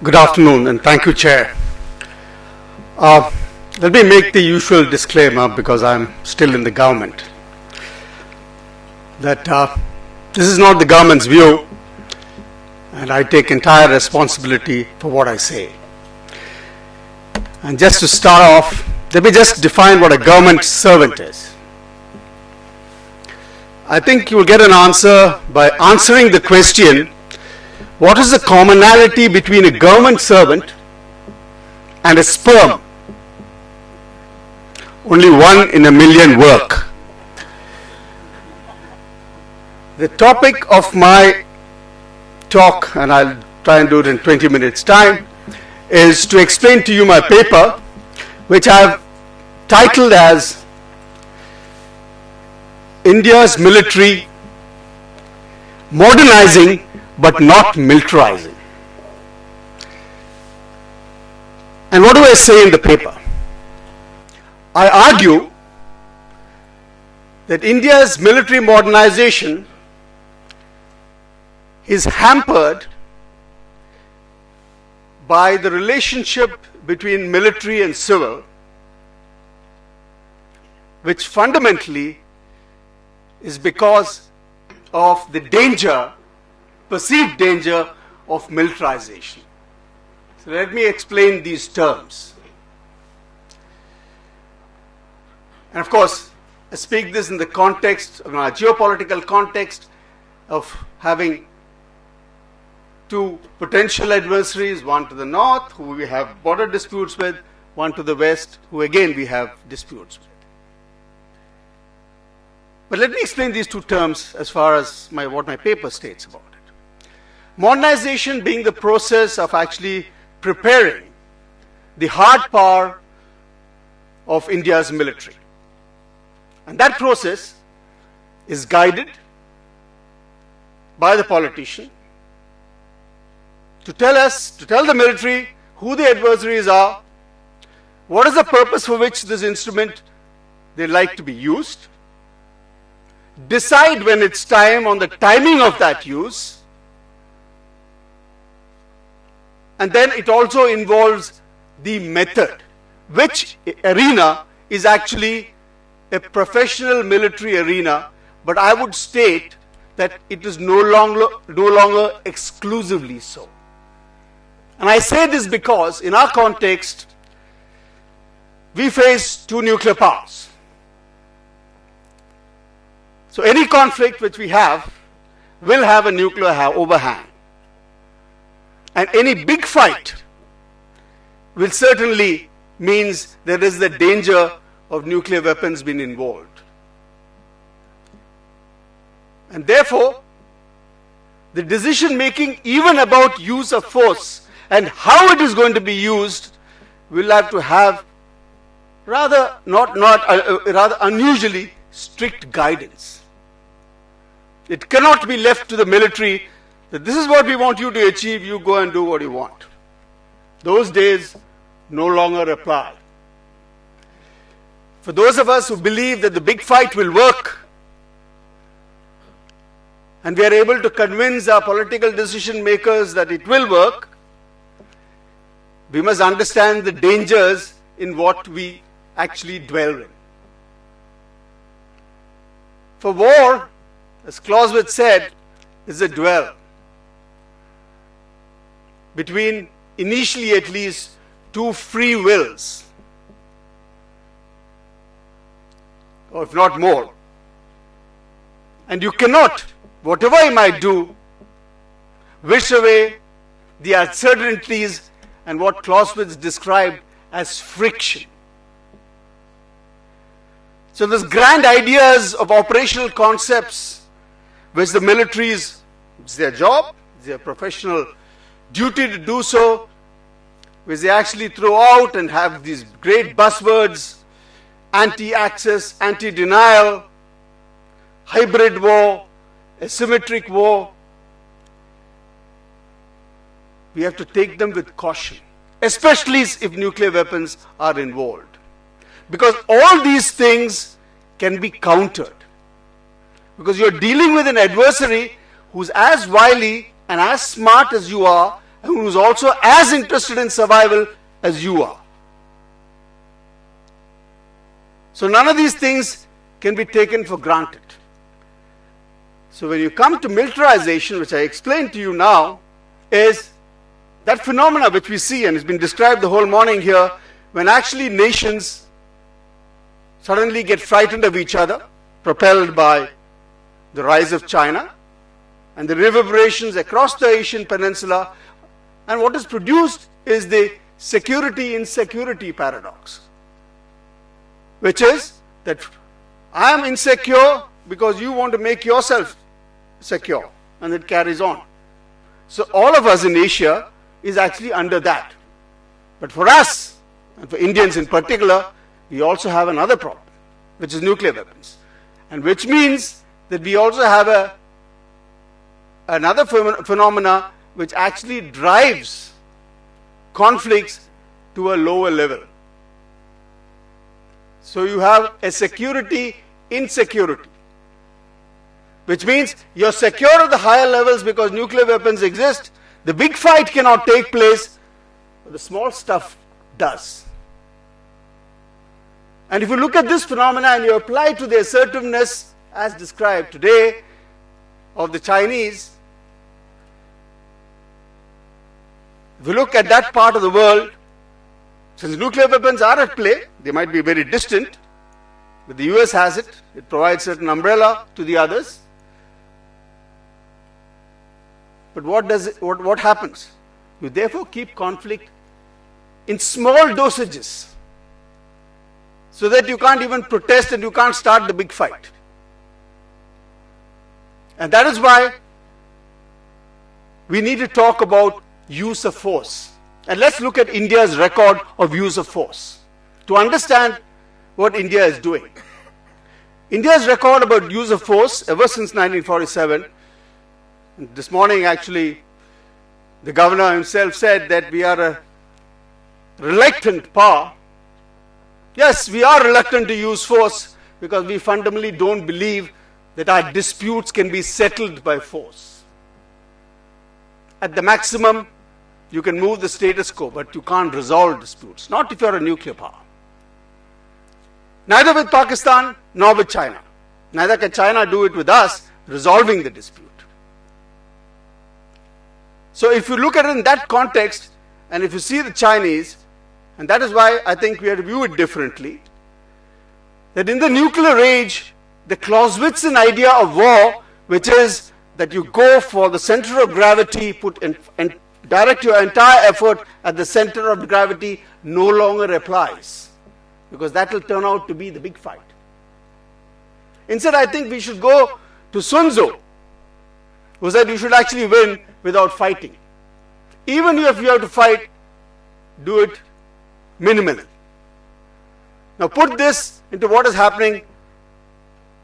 Good afternoon, and thank you, Chair. Let me make the usual disclaimer, because I'm still in the government, that this is not the government's view, and I take entire responsibility for what I say. And just to start off, let me just define what a government servant is. I think you will get an answer by answering the question, what is the commonality between a government servant and a sperm? Only one in a million work. The topic of my talk, and I'll try and do it in 20 minutes time, is to explain to you my paper, which I've titled as India's Military Modernizing but not militarizing. And what do I say in the paper? I argue that India's military modernization is hampered by the relationship between military and civil, which fundamentally is because of the perceived danger of militarization. So let me explain these terms. And of course, I speak this in the context, of our geopolitical context of having two potential adversaries, one to the north, who we have border disputes with, one to the west, who again we have disputes with. But let me explain these two terms as far as what my paper states about it. Modernization being the process of actually preparing the hard power of India's military. And that process is guided by the politician to tell the military who the adversaries are, what is the purpose for which this instrument they like to be used, decide when it's time on the timing of that use, and then it also involves the method, which arena is actually a professional military arena, but I would state that it is no longer exclusively so. And I say this because in our context, we face two nuclear powers. So any conflict which we have will have a nuclear overhang. And any big fight will certainly means there is the danger of nuclear weapons being involved. And therefore, the decision making even about use of force and how it is going to be used will have to have rather unusually strict guidance. It cannot be left to the military that this is what we want you to achieve, you go and do what you want. Those days no longer apply. For those of us who believe that the big fight will work, and we are able to convince our political decision makers that it will work, we must understand the dangers in what we actually dwell in. For war, as Clausewitz said, is a duel between, initially at least, two free wills, or if not more. And you cannot, whatever you might do, wish away the uncertainties and what Clausewitz described as friction. So those grand ideas of operational concepts, which the militaries, it's their job, it's their professional duty to do so, which they actually throw out and have these great buzzwords, anti-access, anti-denial, hybrid war, asymmetric war. We have to take them with caution, especially if nuclear weapons are involved. Because all these things can be countered. Because you're dealing with an adversary who's as wily and as smart as you are, and who's also as interested in survival as you are. So none of these things can be taken for granted. So when you come to militarization, which I explained to you now, is that phenomena which we see and has been described the whole morning here, when actually nations suddenly get frightened of each other, propelled by the rise of China and the reverberations across the Asian peninsula, and what is produced is the security-insecurity paradox, which is that I am insecure because you want to make yourself secure, and it carries on. So all of us in Asia is actually under that. But for us, and for Indians in particular, we also have another problem, which is nuclear weapons, and which means that we also have another phenomena which actually drives conflicts to a lower level. So you have a security insecurity, which means you're secure at the higher levels because nuclear weapons exist. The big fight cannot take place, but the small stuff does. And if you look at this phenomena and you apply it to the assertiveness as described today of the Chinese, if you look at that part of the world, since nuclear weapons are at play, they might be very distant, but the US has it. It provides certain umbrella to the others. But what happens? You therefore keep conflict in small dosages, so that you can't even protest and you can't start the big fight. And that is why we need to talk about use of force. And let's look at India's record of use of force to understand what India is doing. India's record about use of force ever since 1947, this morning actually the governor himself said that we are a reluctant power. Yes, we are reluctant to use force because we fundamentally don't believe that our disputes can be settled by force. At the maximum, you can move the status quo, but you can't resolve disputes, not if you're a nuclear power. Neither with Pakistan nor with China. Neither can China do it with us, resolving the dispute. So if you look at it in that context, and if you see the Chinese, and that is why I think we have to view it differently, that in the nuclear age, the Clausewitzian idea of war, which is that you go for the center of gravity, and direct your entire effort at the center of gravity, no longer applies, because that will turn out to be the big fight. Instead, I think we should go to Sun Tzu, who said you should actually win without fighting. Even if you have to fight, do it minimally. Now put this into what is happening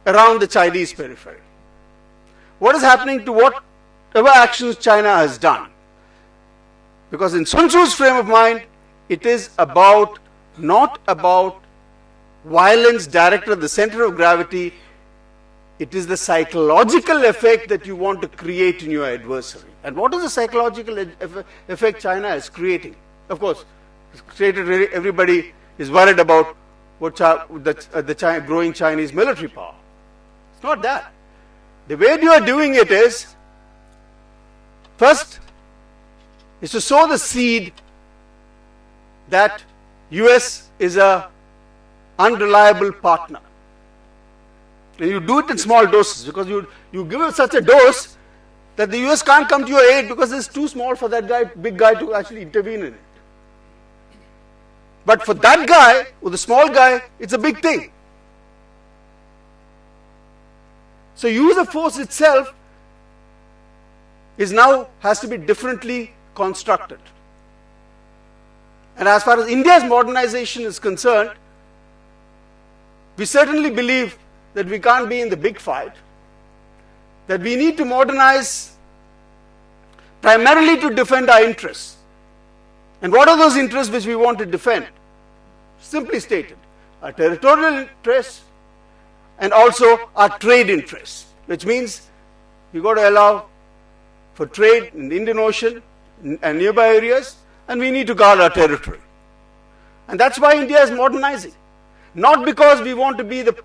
around the Chinese periphery. What is happening to whatever actions China has done? Because in Sun Tzu's frame of mind, it is not about violence directed at the center of gravity. It is the psychological effect that you want to create in your adversary. And what is the psychological effect China is creating? Of course, everybody is worried about the growing Chinese military power. It's not that. The way you are doing it is, first, is to sow the seed that US is a unreliable partner. And you do it in small doses, because you give it such a dose that the US can't come to your aid because it's too small for that big guy to actually intervene in it. But for that guy, or the small guy, it's a big thing. So use of force itself has to be differently constructed. And as far as India's modernization is concerned, we certainly believe that we can't be in the big fight, that we need to modernize primarily to defend our interests. And what are those interests which we want to defend? Simply stated, our territorial interests and also our trade interests, which means we've got to allow for trade in the Indian Ocean, and nearby areas, and we need to guard our territory. And that's why India is modernizing. Not because we want to be the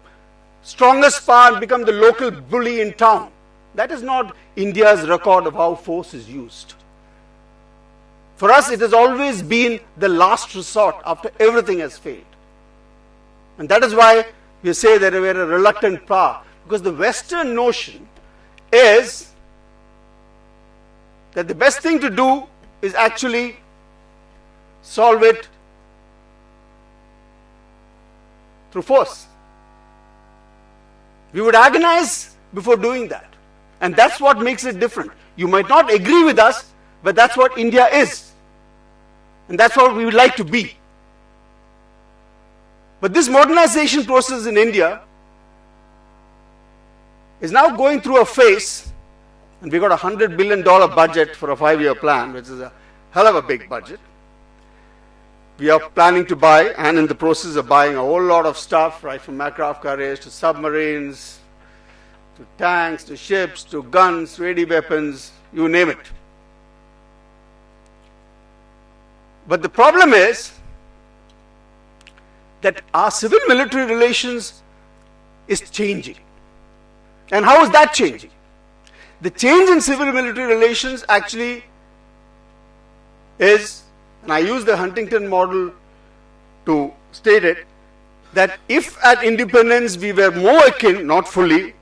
strongest power and become the local bully in town. That is not India's record of how force is used. For us, it has always been the last resort after everything has failed. And that is why we say that we are a reluctant power, because the Western notion is that the best thing to do is actually solve it through force. We would agonize before doing that. And that's what makes it different. You might not agree with us, but that's what India is. And that's what we would like to be. But this modernization process in India is now going through a phase, and we got a $100 billion budget for a 5-year plan, which is a hell of a big budget. We are planning to buy, and in the process of buying, a whole lot of stuff, right from aircraft carriers to submarines, to tanks, to ships, to guns, ready weapons, you name it. But the problem is that our civil-military relations is changing. And how is that changing? The change in civil-military relations actually is, and I use the Huntington model to state it, that if at independence we were more akin, not fully,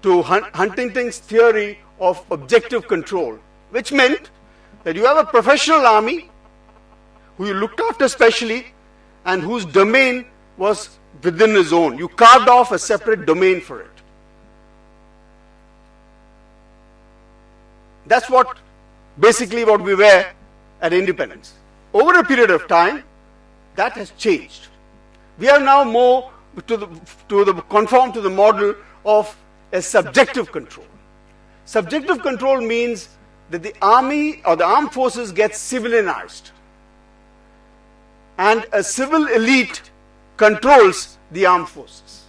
to Huntington's theory of objective control, which meant that you have a professional army who you looked after specially and whose domain was within his own. You carved off a separate domain for it. That's basically what we were at independence. Over a period of time, that has changed. We are now more conform to the model of a subjective control. Subjective control means that the army or the armed forces get civilianized, and a civil elite controls the armed forces.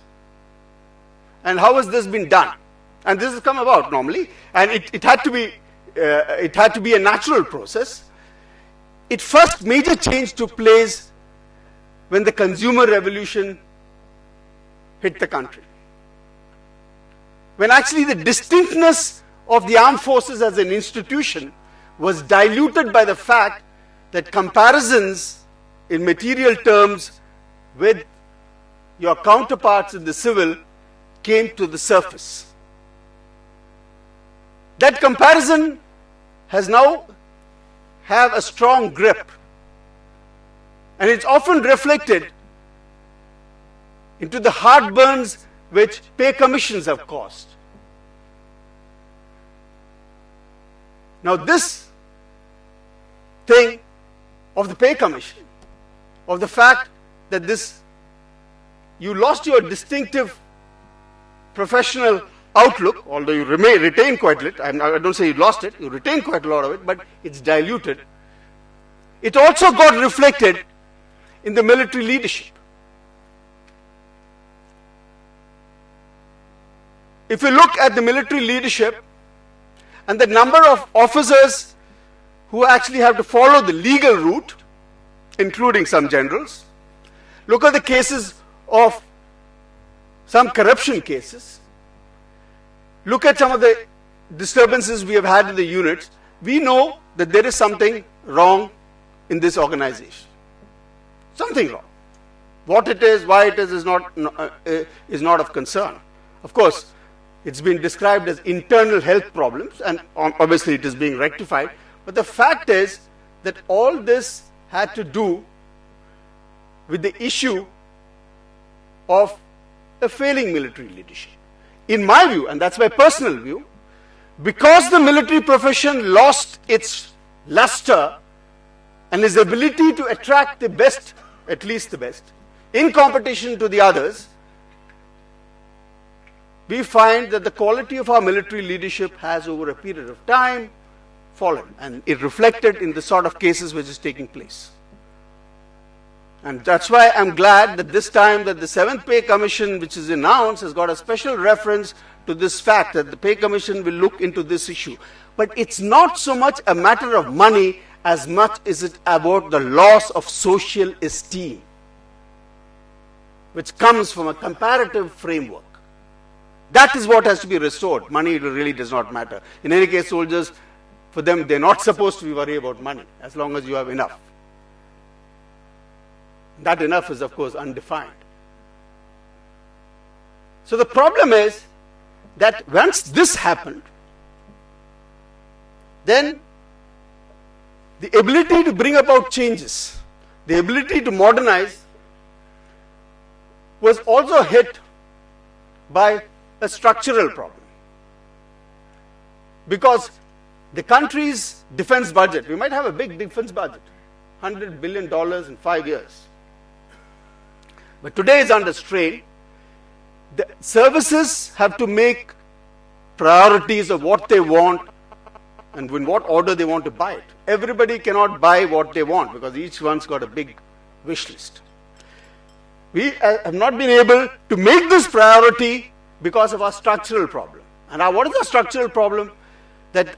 And how has this been done? And this has come about normally, and it had to be a natural process. Its first major change took place when the consumer revolution hit the country. When actually the distinctness of the armed forces as an institution was diluted by the fact that comparisons in material terms with your counterparts in the civil came to the surface. That comparison has now have a strong grip, and it's often reflected into the heartburns which pay commissions have caused. Now this thing of the pay commission, of the fact that you lost your distinctive professional outlook, although you retain quite a bit. I don't say you lost it, you retain quite a lot of it, but it's diluted. It also got reflected in the military leadership. If you look at the military leadership and the number of officers who actually have to follow the legal route, including some generals, look at the cases of some corruption cases, look at some of the disturbances we have had in the units, we know that there is something wrong in this organization. Something wrong. What it is, why it is not of concern. Of course, it's been described as internal health problems, and obviously it is being rectified. But the fact is that all this had to do with the issue of a failing military leadership. In my view, and that's my personal view, because the military profession lost its luster and its ability to attract the best, at least the best, in competition to the others, we find that the quality of our military leadership has over a period of time fallen, and it reflected in the sort of cases which is taking place. And that's why I'm glad that this time that the 7th Pay Commission, which is announced, has got a special reference to this fact that the Pay Commission will look into this issue. But it's not so much a matter of money as much as it about the loss of social esteem, which comes from a comparative framework. That is what has to be restored. Money really does not matter. In any case, soldiers, for them, they're not supposed to be worried about money as long as you have enough. That enough is, of course, undefined. So the problem is that once this happened, then the ability to bring about changes, the ability to modernize, was also hit by a structural problem. Because the country's defense budget, we might have a big defense budget, $100 billion in 5 years. But today is under strain. The services have to make priorities of what they want and in what order they want to buy it. Everybody cannot buy what they want because each one's got a big wish list. We have not been able to make this priority because of our structural problem. And what is the structural problem? That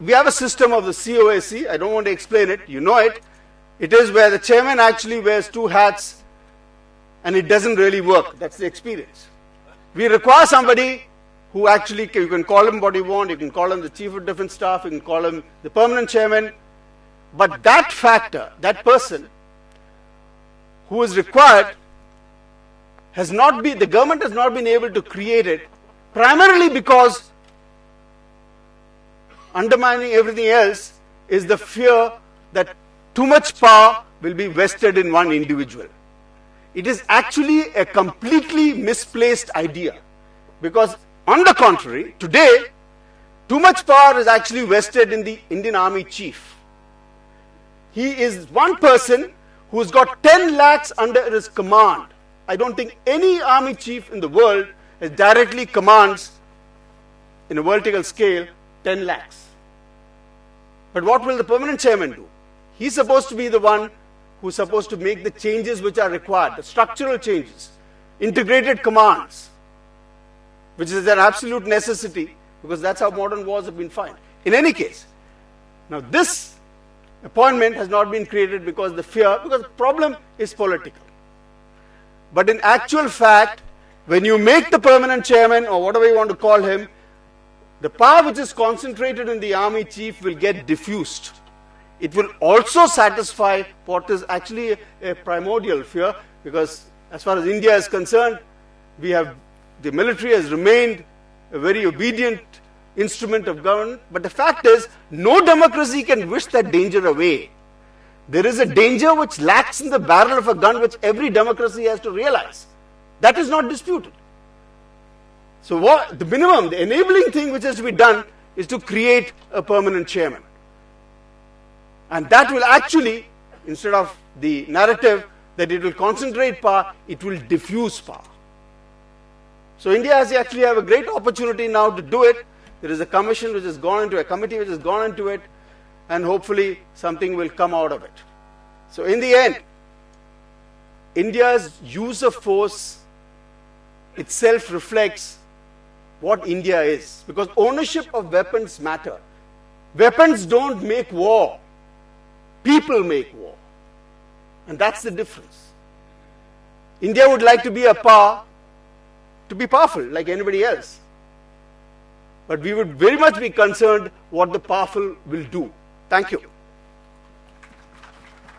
we have a system of the COAC. I don't want to explain it. You know it. It is where the chairman actually wears 2 hats and it doesn't really work. That's the experience. We require somebody who actually, you can call him what you want, you can call him the chief of defense staff, you can call him the permanent chairman, but that factor, that person who is required has not been, the government has not been able to create it, primarily because undermining everything else is the fear that too much power will be vested in one individual. It is actually a completely misplaced idea, because on the contrary, today, too much power is actually vested in the Indian Army chief. He is one person who's got 10 lakhs under his command. I don't think any army chief in the world directly commands, in a vertical scale, 10 lakhs. But what will the permanent chairman do? He's supposed to be the one who's supposed to make the changes which are required, the structural changes, integrated commands, which is an absolute necessity because that's how modern wars have been fought. In any case, now this appointment has not been created because the problem is political. But in actual fact, when you make the permanent chairman or whatever you want to call him, the power which is concentrated in the army chief will get diffused. It will also satisfy what is actually a primordial fear, because as far as India is concerned, the military has remained a very obedient instrument of government, but the fact is, no democracy can wish that danger away. There is a danger which lacks in the barrel of a gun which every democracy has to realize. That is not disputed. So the minimum, the enabling thing which has to be done is to create a permanent chairman. And that will actually, instead of the narrative that it will concentrate power, it will diffuse power. So India has actually have a great opportunity now to do it. There is a commission which has gone into a committee which has gone into it, and hopefully something will come out of it. So in the end, India's use of force itself reflects what India is, because ownership of weapons matter. Weapons don't make war. People make war. And that's the difference. India would like to be a power, to be powerful like anybody else. But we would very much be concerned what the powerful will do. Thank you.